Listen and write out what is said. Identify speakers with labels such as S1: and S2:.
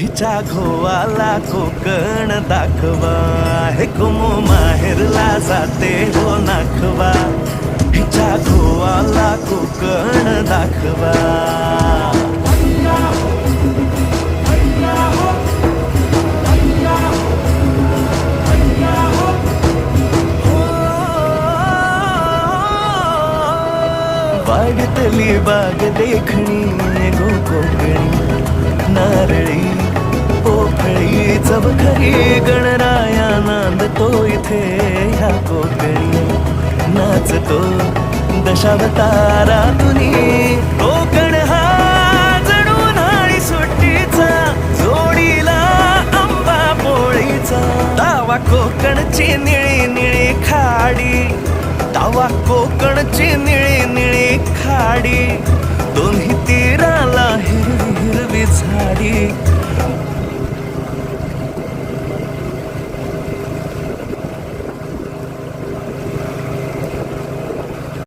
S1: हिच्या घोवाला कोकण दाखवा, हे कुमो माहेरला जाते हो नाखवा. हिच्या घोवाला कोकण दाखवा. वाढतली बाग देखणी गो कोकणी, नारळी पोफळी चवखरी गणराया नांदतो इथे ह्या कोकणी. नाचतो दशावतारातुनी कोकण हा जणू नाळी सुट्टीचा, जोडीला आंबा पोळीचा. तावा कोकणची निळी निळी खाडी, तावा कोकणची निळी निळी खाडी. दोन्ही तीराला हिरवी हिरवी झाडी.